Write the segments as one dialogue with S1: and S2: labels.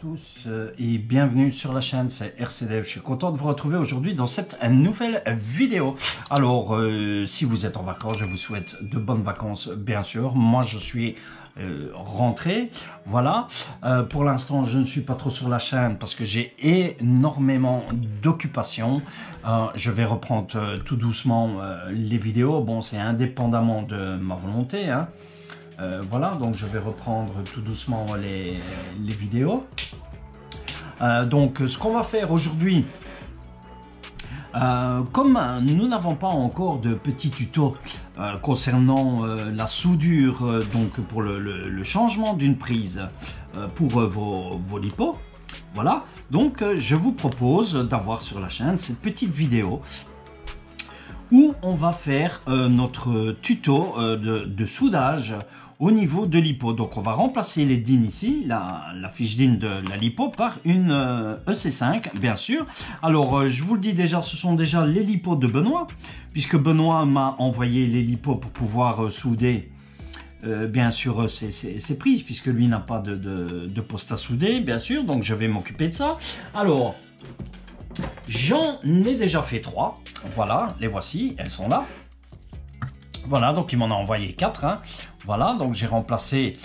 S1: tous et bienvenue sur la chaîne, c'est RCDev. Je suis content de vous retrouver aujourd'hui dans cette nouvelle vidéo. Alors, si vous êtes en vacances, je vous souhaite de bonnes vacances, bien sûr. Moi, je suis rentré, voilà. Pour l'instant, je ne suis pas trop sur la chaîne parce que j'ai énormément d'occupations. Je vais reprendre tout doucement les vidéos. Bon, c'est indépendamment de ma volonté, hein. Voilà, donc je vais reprendre tout doucement les vidéos. Donc ce qu'on va faire aujourd'hui, comme nous n'avons pas encore de petits tutos concernant la soudure, donc pour le changement d'une prise pour vos lipos, voilà, donc je vous propose d'avoir sur la chaîne cette petite vidéo où on va faire notre tuto de soudage au niveau de lipo. Donc on va remplacer les DIN ici, la fiche DIN de la lipo par une EC5 bien sûr. Alors je vous le dis déjà, ce sont déjà les lipos de Benoît, puisque Benoît m'a envoyé les lipos pour pouvoir souder bien sûr ses prises, puisque lui n'a pas de poste à souder bien sûr, donc je vais m'occuper de ça. Alors j'en ai déjà fait 3, voilà, les voici, elles sont là. Voilà, donc il m'en a envoyé 4, hein. Voilà, donc j'ai remplacé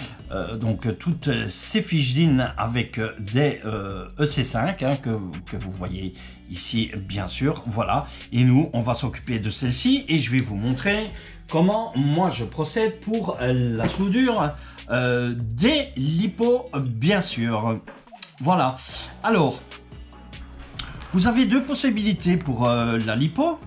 S1: donc toutes ces fiches DIN avec des EC5 hein, que vous voyez ici bien sûr, voilà. Et nous, on va s'occuper de celle-ci et je vais vous montrer comment moi je procède pour la soudure des lipos bien sûr. Voilà, alors vous avez deux possibilités pour la lipo.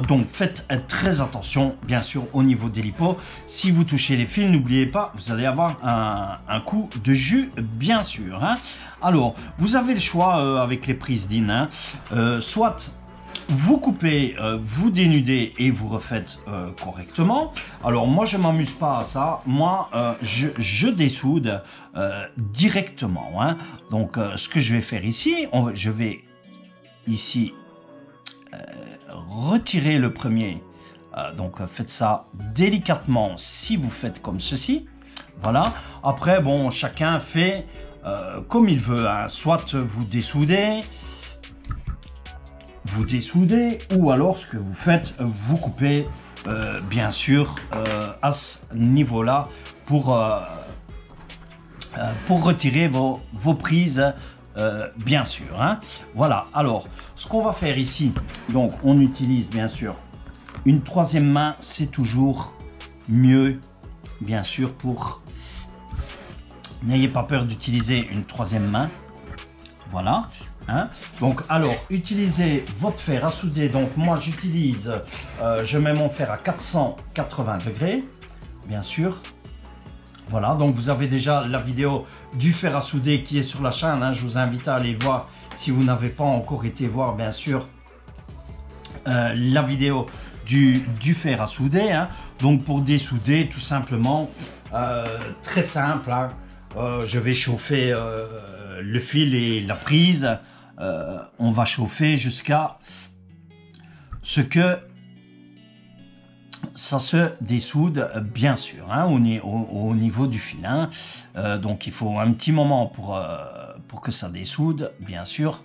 S1: Donc faites très attention bien sûr au niveau des lipos. Si vous touchez les fils, n'oubliez pas, vous allez avoir un coup de jus bien sûr, hein. Alors vous avez le choix avec les prises DIN, hein. Soit vous coupez, vous dénudez et vous refaites correctement. Alors moi je m'amuse pas à ça, moi je dessoude directement, hein. Donc ce que je vais faire ici, je vais ici retirer le premier, donc faites ça délicatement si vous faites comme ceci, voilà. Après bon, chacun fait comme il veut, hein. Soit vous dessoudez ou alors ce que vous faites, vous coupez bien sûr à ce niveau là pour retirer vos prises bien sûr, hein. Voilà, alors ce qu'on va faire ici, donc on utilise bien sûr une troisième main, c'est toujours mieux bien sûr, pour n'ayez pas peur d'utiliser une troisième main, voilà, hein. Donc alors utilisez votre fer à souder, donc moi j'utilise je mets mon fer à 480 degrés bien sûr. Voilà, donc vous avez déjà la vidéo du fer à souder qui est sur la chaîne, hein. Je vous invite à aller voir si vous n'avez pas encore été voir bien sûr la vidéo du fer à souder, hein. Donc pour dessouder tout simplement, très simple, hein. Je vais chauffer le fil et la prise, on va chauffer jusqu'à ce que ça se dessoude bien sûr, hein, au niveau du fil, hein. Donc il faut un petit moment pour que ça dessoude bien sûr.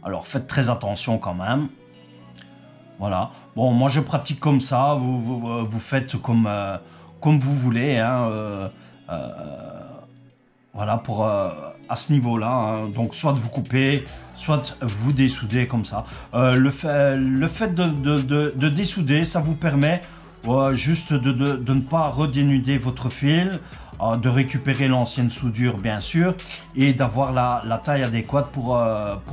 S1: Alors faites très attention quand même. Voilà, bon moi je pratique comme ça, vous faites comme vous voulez, hein, voilà, pour à ce niveau là, hein. Donc soit vous coupez, soit vous dessoudez comme ça. Le fait de dessouder, ça vous permet juste de ne pas redénuder votre fil, de récupérer l'ancienne soudure bien sûr, et d'avoir la taille adéquate pour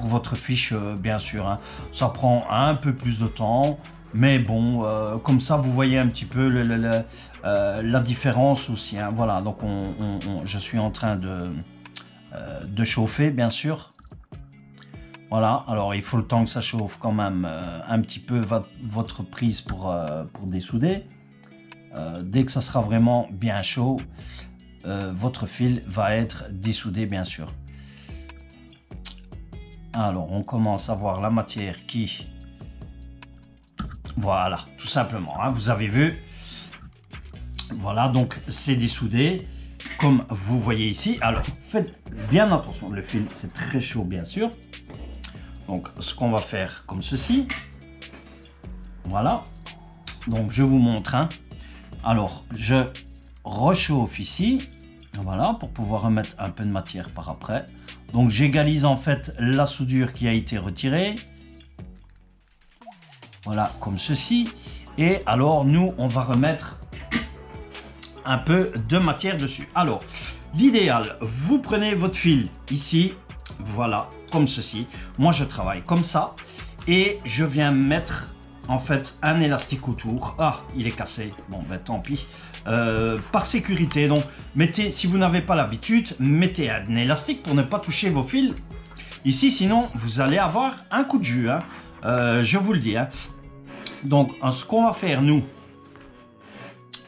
S1: votre fiche bien sûr, hein. Ça prend un peu plus de temps, mais bon, comme ça vous voyez un petit peu la différence aussi, hein. Voilà, donc je suis en train de chauffer bien sûr. Voilà, alors il faut le temps que ça chauffe quand même un petit peu votre prise pour dessouder. Dès que ça sera vraiment bien chaud, votre fil va être dessoudé bien sûr. Alors on commence à voir la matière qui... Voilà, tout simplement, hein, vous avez vu. Voilà, donc c'est dessoudé comme vous voyez ici. Alors, faites bien attention, le fil, c'est très chaud, bien sûr. Donc, ce qu'on va faire comme ceci. Voilà. Donc, je vous montre. Hein. Alors, je rechauffe ici. Voilà, pour pouvoir remettre un peu de matière par après. Donc, j'égalise en fait la soudure qui a été retirée. Voilà, comme ceci. Et alors, nous, on va remettre un peu de matière dessus. Alors, l'idéal, vous prenez votre fil ici. Voilà, comme ceci. Moi, je travaille comme ça. Et je viens mettre, en fait, un élastique autour. Ah, il est cassé. Bon, ben, tant pis. Par sécurité, donc, mettez, si vous n'avez pas l'habitude, mettez un élastique pour ne pas toucher vos fils. Ici, sinon, vous allez avoir un coup de jus. Hein. Je vous le dis. Hein. Donc, ce qu'on va faire, nous,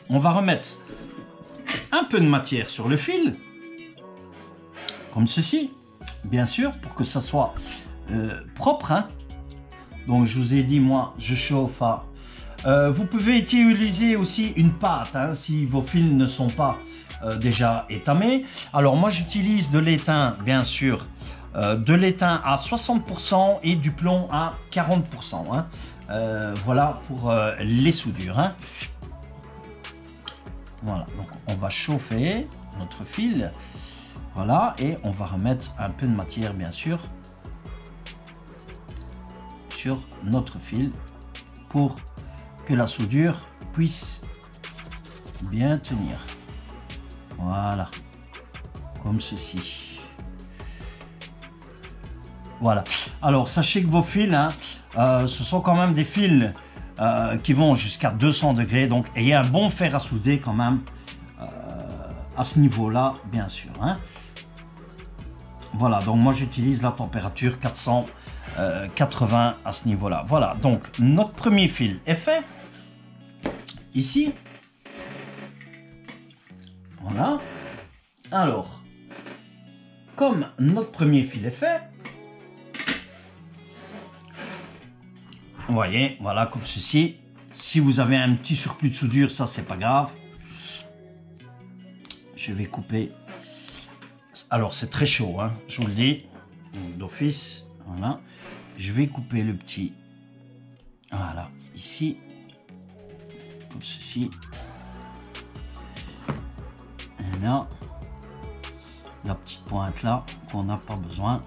S1: on va remettre un peu de matière sur le fil. Comme ceci. Bien sûr, pour que ça soit propre. Hein. Donc, je vous ai dit, moi, je chauffe à... vous pouvez utiliser aussi une pâte, hein, si vos fils ne sont pas déjà étamés. Alors, moi, j'utilise de l'étain, bien sûr, de l'étain à 60% et du plomb à 40%. Hein. Voilà pour les soudures. Hein. Voilà, donc on va chauffer notre fil. Voilà, et on va remettre un peu de matière, bien sûr, sur notre fil pour que la soudure puisse bien tenir. Voilà, comme ceci. Voilà. Alors, sachez que vos fils, hein, ce sont quand même des fils qui vont jusqu'à 200 degrés. Donc, ayez un bon fer à souder quand même à ce niveau-là, bien sûr. Hein. Voilà, donc moi j'utilise la température 480 à ce niveau-là. Voilà, donc notre premier fil est fait. Ici. Voilà. Alors, comme notre premier fil est fait, vous voyez, voilà, comme ceci. Si vous avez un petit surplus de soudure, ça c'est pas grave. Je vais couper. Alors c'est très chaud, hein, je vous le dis, d'office. Voilà. Je vais couper le petit. Voilà, ici. Comme ceci. Et là, la petite pointe là, qu'on n'a pas besoin.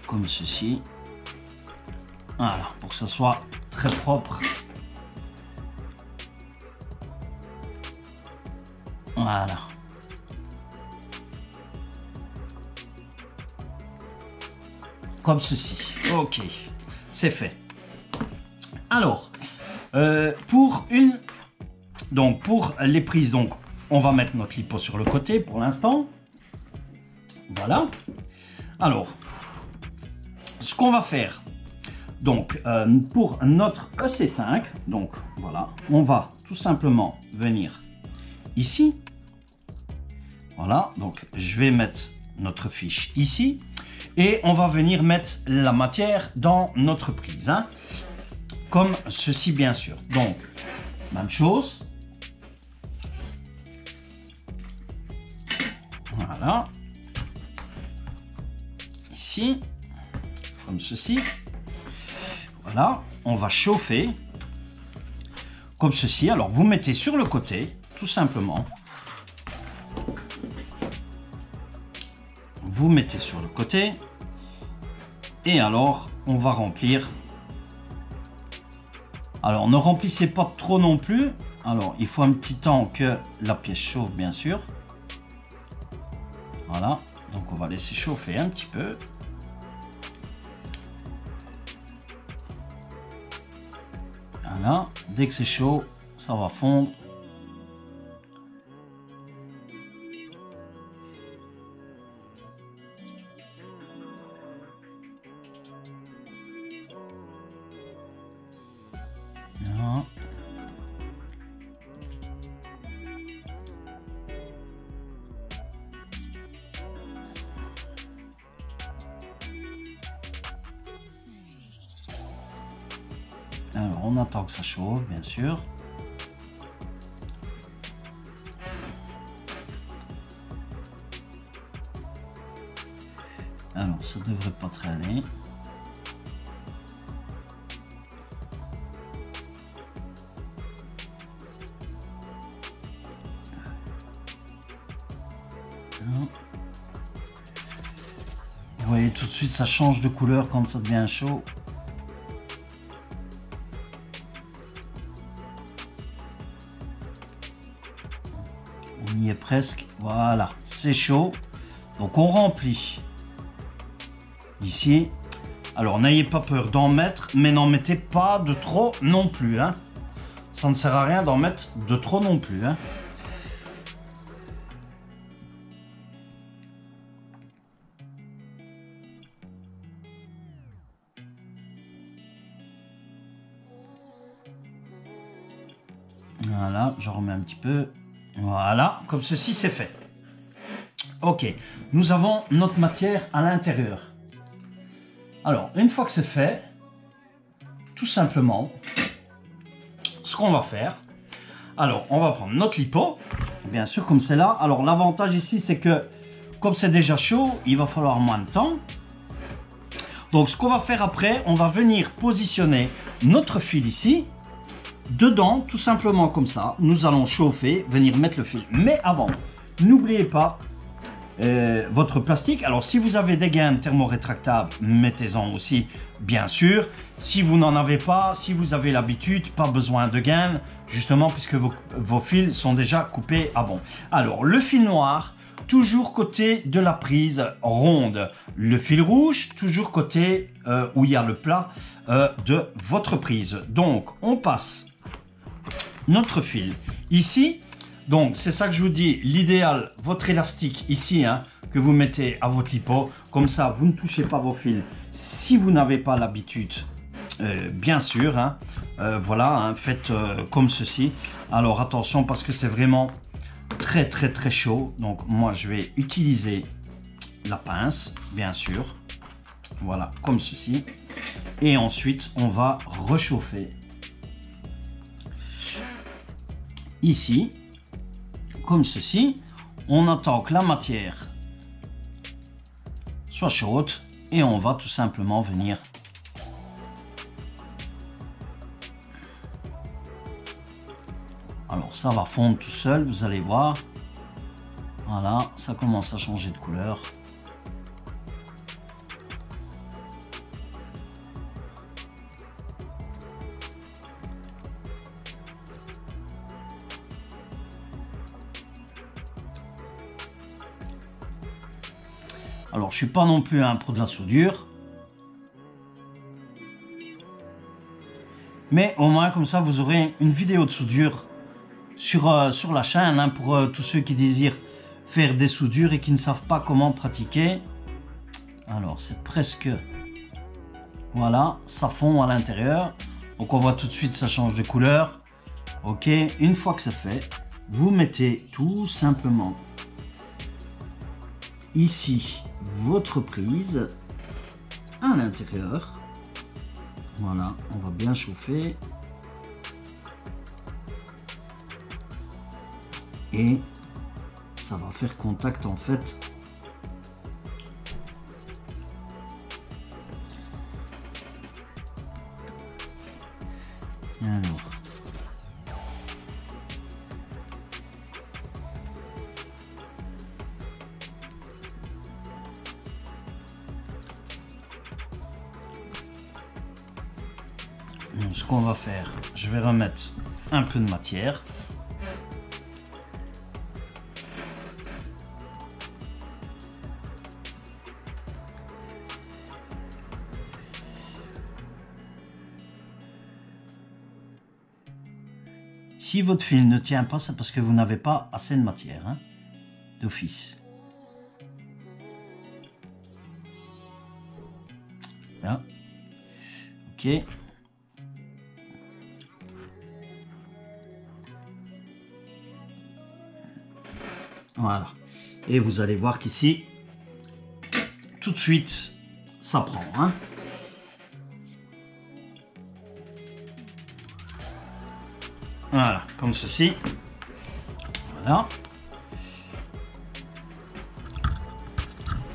S1: Comme ceci. Voilà, pour que ça soit très propre. Voilà. Comme ceci. Ok, c'est fait. Alors, pour les prises, donc, on va mettre notre lipo sur le côté pour l'instant. Voilà. Alors, ce qu'on va faire, donc, pour notre EC5, donc, voilà, on va tout simplement venir ici. Voilà, donc, je vais mettre notre fiche ici. Et on va venir mettre la matière dans notre prise. Hein, comme ceci, bien sûr. Donc, même chose. Voilà. Ici. Comme ceci. Voilà. On va chauffer. Comme ceci. Alors, vous mettez sur le côté, tout simplement. Vous mettez sur le côté. Et alors, on va remplir. Alors, ne remplissez pas trop non plus. Alors, il faut un petit temps que la pièce chauffe, bien sûr. Voilà. Donc, on va laisser chauffer un petit peu. Voilà. Dès que c'est chaud, ça va fondre. Voilà. Alors, on attend que ça chauffe, bien sûr. ça devrait pas traîner. Vous voyez tout de suite ça change de couleur quand ça devient chaud. On y est presque. Voilà, c'est chaud. Donc on remplit ici. Alors n'ayez pas peur d'en mettre, mais n'en mettez pas de trop non plus, hein. Ça ne sert à rien d'en mettre de trop non plus, hein. Voilà, je remets un petit peu. Voilà, comme ceci c'est fait. Ok, nous avons notre matière à l'intérieur. Alors, une fois que c'est fait, tout simplement, ce qu'on va faire, alors on va prendre notre lipo, bien sûr comme c'est là. Alors l'avantage ici c'est que, comme c'est déjà chaud, il va falloir moins de temps. Donc ce qu'on va faire après, on va venir positionner notre fil ici. Dedans, tout simplement comme ça, nous allons chauffer, venir mettre le fil. Mais avant, n'oubliez pas votre plastique. Alors, si vous avez des gaines thermorétractables, mettez-en aussi, bien sûr. Si vous n'en avez pas, si vous avez l'habitude, pas besoin de gaines, justement, puisque vos fils sont déjà coupés à bon. Alors, le fil noir, toujours côté de la prise ronde. Le fil rouge, toujours côté où il y a le plat de votre prise. Donc, on passe notre fil ici. Donc c'est ça que je vous dis, l'idéal, votre élastique ici, hein, que vous mettez à votre lipo, comme ça vous ne touchez pas vos fils si vous n'avez pas l'habitude, bien sûr, hein, voilà, hein, faites comme ceci. Alors attention parce que c'est vraiment très chaud, donc moi je vais utiliser la pince, bien sûr, voilà, comme ceci, et ensuite on va réchauffer ici, comme ceci. On attend que la matière soit chaude et on va tout simplement venir alors ça va fondre tout seul, vous allez voir. Voilà, ça commence à changer de couleur. Alors, je suis pas non plus un pro de la soudure. Mais au moins, comme ça, vous aurez une vidéo de soudure sur la chaîne, hein, pour tous ceux qui désirent faire des soudures et qui ne savent pas comment pratiquer. Alors, c'est presque... Voilà, ça fond à l'intérieur. Donc, on voit tout de suite, ça change de couleur. Ok, une fois que c'est fait, vous mettez tout simplement ici votre prise à l'intérieur. Voilà, on va bien chauffer et ça va faire contact en fait. Alors, ce qu'on va faire, je vais remettre un peu de matière. Si votre fil ne tient pas, c'est parce que vous n'avez pas assez de matière, hein, d'office. Là. Ok. Voilà. Et vous allez voir qu'ici, tout de suite, ça prend, hein. Voilà, comme ceci. Voilà.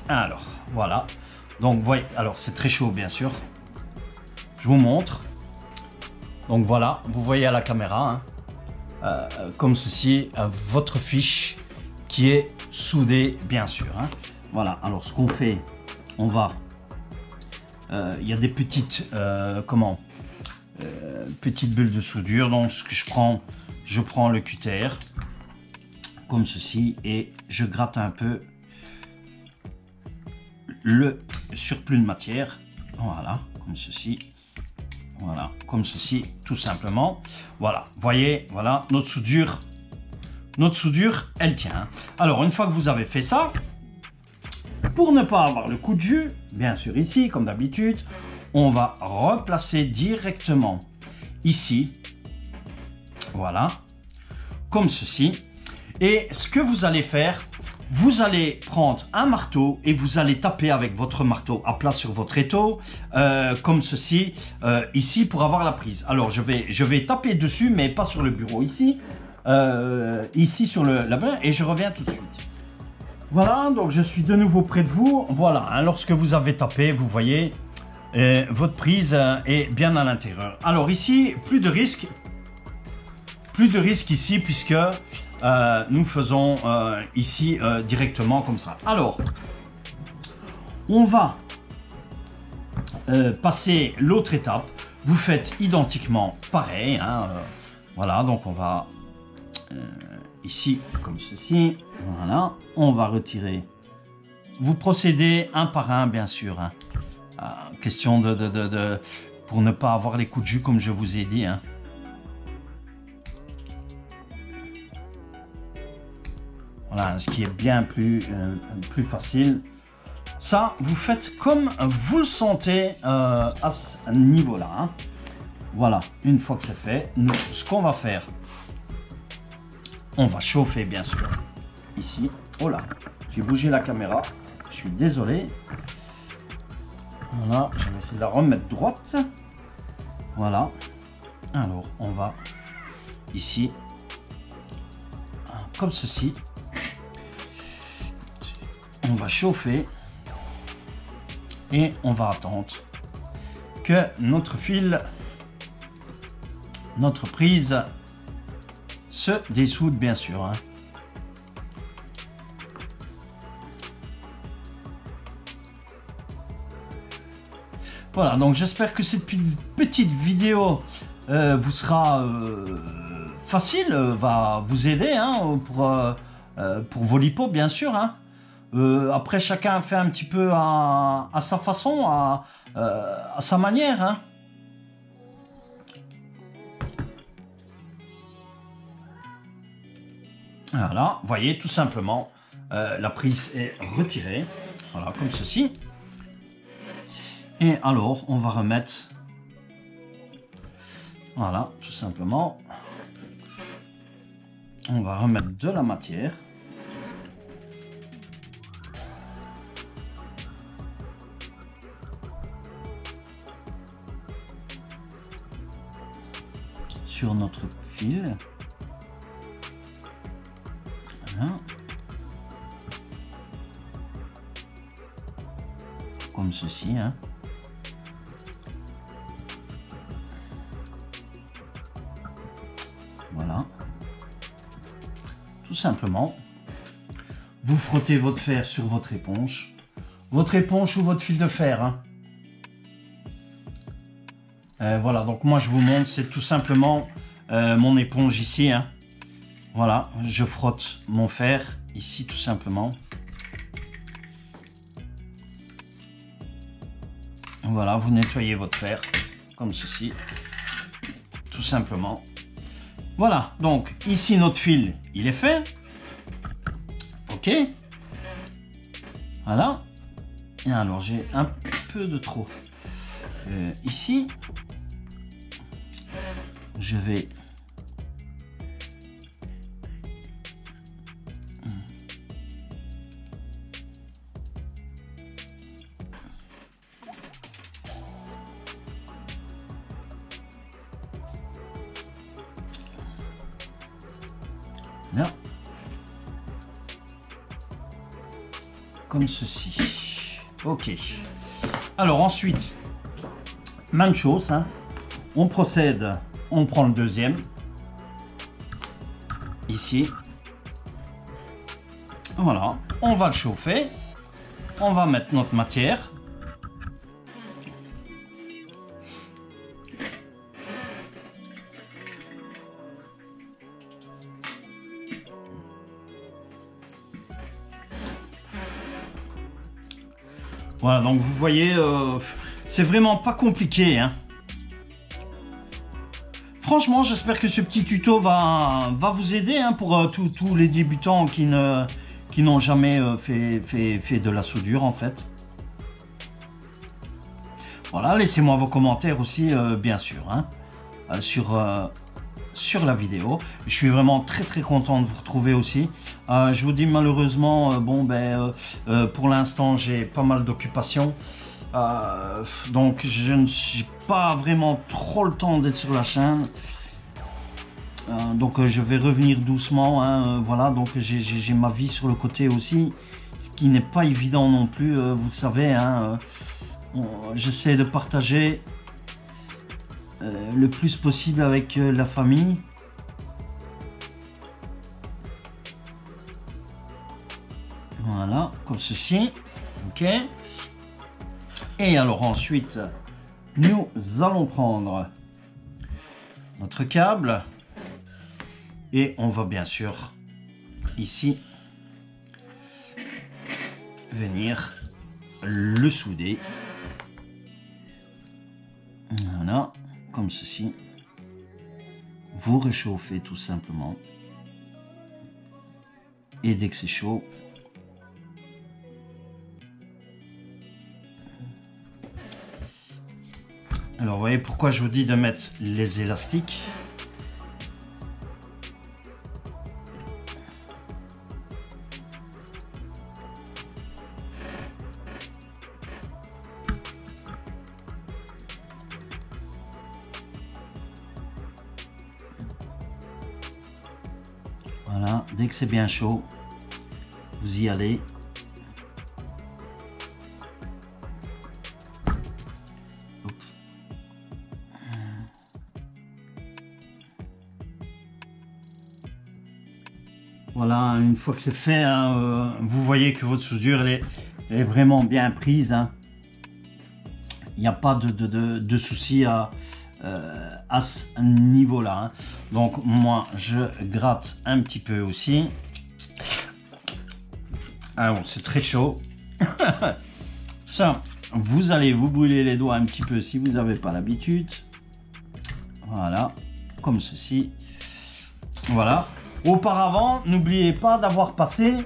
S1: Alors, voilà. Donc, vous voyez, alors c'est très chaud, bien sûr. Je vous montre. Donc, voilà, vous voyez à la caméra, hein, comme ceci, votre fiche qui est soudée, bien sûr. Hein. Voilà, alors ce qu'on fait, on va... Il y a des petites, petites bulles de soudure. Donc, ce que je prends le cutter, comme ceci, et je gratte un peu le surplus de matière, voilà, comme ceci, voilà, comme ceci, tout simplement. Voilà, voyez, voilà, notre soudure, elle tient. Alors, une fois que vous avez fait ça, pour ne pas avoir le coup de jus, bien sûr ici, comme d'habitude, on va replacer directement ici, voilà, comme ceci. Et ce que vous allez faire, vous allez prendre un marteau et vous allez taper avec votre marteau à plat sur votre étau, comme ceci, ici, pour avoir la prise. Alors, je vais taper dessus, mais pas sur le bureau, ici, ici sur la main, et je reviens tout de suite. Voilà, donc je suis de nouveau près de vous. Voilà, hein, lorsque vous avez tapé, vous voyez, votre prise est bien à l'intérieur. Alors ici, plus de risque ici, puisque... nous faisons ici directement comme ça. Alors, on va passer l'autre étape. Vous faites identiquement pareil. Hein, voilà, donc on va ici comme ceci. Voilà, on va retirer. Vous procédez un par un, bien sûr. Hein, question pour ne pas avoir les coups de jus, comme je vous ai dit. Hein. Voilà, ce qui est bien plus facile. Ça, vous faites comme vous le sentez à ce niveau-là. Hein. Voilà, une fois que c'est fait, nous, ce qu'on va faire, on va chauffer, bien sûr. Ici, oh là, j'ai bougé la caméra, je suis désolé. Voilà, je vais essayer de la remettre droite. Voilà, alors on va ici, comme ceci. On va chauffer et on va attendre que notre fil, notre prise se dessoude, bien sûr. Hein. Voilà, donc j'espère que cette petite vidéo vous sera facile, va vous aider hein, pour vos lipos, bien sûr. Hein. Après, chacun fait un petit peu à sa façon, à sa manière. Hein. Voilà, vous voyez, tout simplement, la prise est retirée. Voilà, comme ceci. Et alors, on va remettre... Voilà, tout simplement. On va remettre de la matière. Sur notre fil. Voilà. Comme ceci. Hein. Voilà. Tout simplement, vous frottez votre fer sur votre éponge ou votre fil de fer. Hein. Voilà, donc moi je vous montre, c'est tout simplement mon éponge ici. Hein. Voilà, je frotte mon fer ici tout simplement. Voilà, vous nettoyez votre fer comme ceci, tout simplement. Voilà, donc ici notre fil, il est fait. Ok. Voilà. Et alors j'ai un peu de trop ici. Je vais là, comme ceci. Ok. Alors ensuite, même chose, hein. On procède, on prend le deuxième, ici. Voilà, on va le chauffer, on va mettre notre matière. Voilà, donc vous voyez, c'est vraiment pas compliqué, hein. Franchement, j'espère que ce petit tuto va vous aider, hein, pour tous les débutants qui n'ont jamais fait de la soudure, en fait. Voilà, laissez-moi vos commentaires aussi, bien sûr, hein, sur la vidéo. Je suis vraiment très content de vous retrouver aussi. Je vous dis malheureusement, pour l'instant j'ai pas mal d'occupations, donc je n'ai pas vraiment trop le temps d'être sur la chaîne, donc je vais revenir doucement, hein, voilà. Donc j'ai ma vie sur le côté aussi, ce qui n'est pas évident non plus, vous le savez, hein, j'essaie de partager le plus possible avec la famille. Voilà, comme ceci. Ok. Et alors ensuite, nous allons prendre notre câble et on va bien sûr ici venir le souder. Voilà, comme ceci. Vous réchauffez tout simplement. Et dès que c'est chaud, alors vous voyez pourquoi je vous dis de mettre les élastiques. Voilà, dès que c'est bien chaud, vous y allez. Voilà, une fois que c'est fait, hein, vous voyez que votre soudure elle est vraiment bien prise, hein. Il n'y a pas de souci à ce niveau-là, hein. Donc moi, je gratte un petit peu aussi. Ah bon, c'est très chaud. Ça, vous allez vous brûler les doigts un petit peu si vous n'avez pas l'habitude. Voilà, comme ceci. Voilà. Auparavant, n'oubliez pas d'avoir passé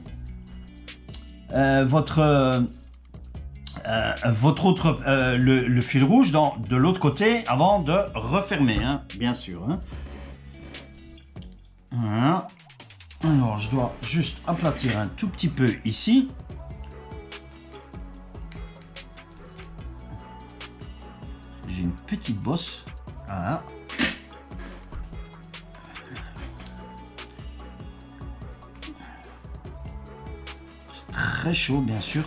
S1: votre autre le fil rouge de l'autre côté avant de refermer, hein, bien sûr, hein. Voilà. Alors je dois juste aplatir un tout petit peu ici. J'ai une petite bosse. Voilà. Très chaud, bien sûr.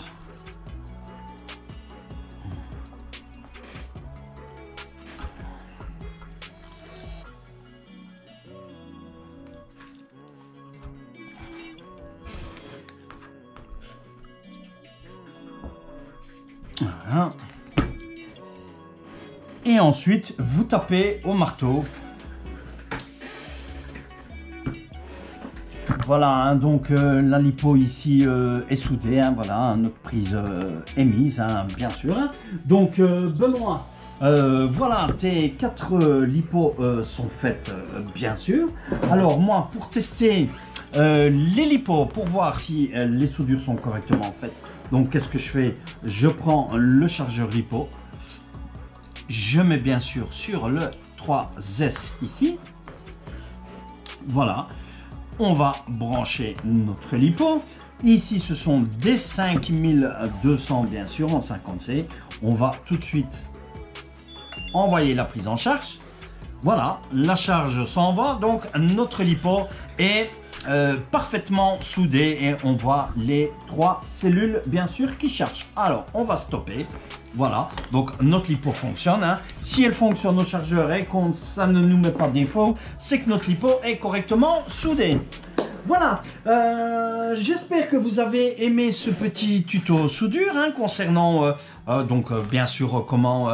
S1: Voilà. Et ensuite, vous tapez au marteau. Voilà, hein, donc la lipo ici est soudée, hein, voilà, hein, notre prise est mise, hein, bien sûr. Hein. Donc Benoît, voilà, tes 4 lipos sont faites, bien sûr. Alors moi, pour tester les lipos, pour voir si les soudures sont correctement faites, donc qu'est-ce que je fais? Je prends le chargeur lipo, je mets bien sûr sur le 3S ici, voilà. On va brancher notre lipo. Ici, ce sont des 5200, bien sûr, en 50C. On va tout de suite envoyer la prise en charge. Voilà, la charge s'en va. Donc, notre lipo est parfaitement soudé et on voit les 3 cellules bien sûr qui chargent. Alors on va stopper. Voilà, donc notre lipo fonctionne. Hein. Si elle fonctionne au chargeur et que ça ne nous met pas de défaut, c'est que notre lipo est correctement soudé. Voilà, j'espère que vous avez aimé ce petit tuto soudure hein, concernant bien sûr comment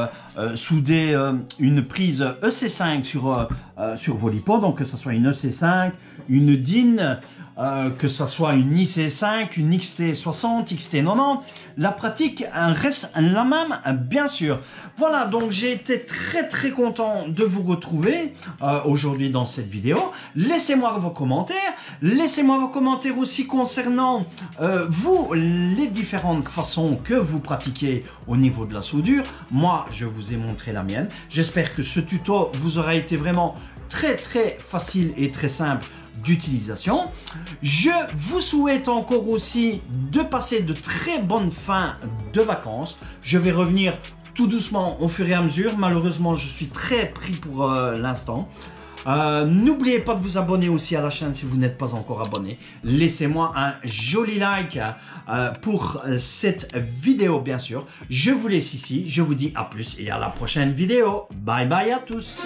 S1: souder une prise EC5 sur vos lipos, donc que ce soit une EC5, une DIN, que ce soit une IC5, une XT60, XT90, la pratique reste la même bien sûr. Voilà, donc j'ai été très content de vous retrouver aujourd'hui dans cette vidéo. Laissez-moi vos commentaires. Laissez-moi vos commentaires aussi concernant vous, les différentes façons que vous pratiquez au niveau de la soudure. Moi, je vous ai montré la mienne. J'espère que ce tuto vous aura été vraiment très facile et très simple d'utilisation. Je vous souhaite encore aussi de passer de très bonnes fins de vacances. Je vais revenir tout doucement au fur et à mesure. Malheureusement, je suis très pris pour l'instant. N'oubliez pas de vous abonner aussi à la chaîne si vous n'êtes pas encore abonné. Laissez-moi un joli like pour cette vidéo bien sûr. Je vous laisse ici, je vous dis à plus et à la prochaine vidéo. Bye bye à tous.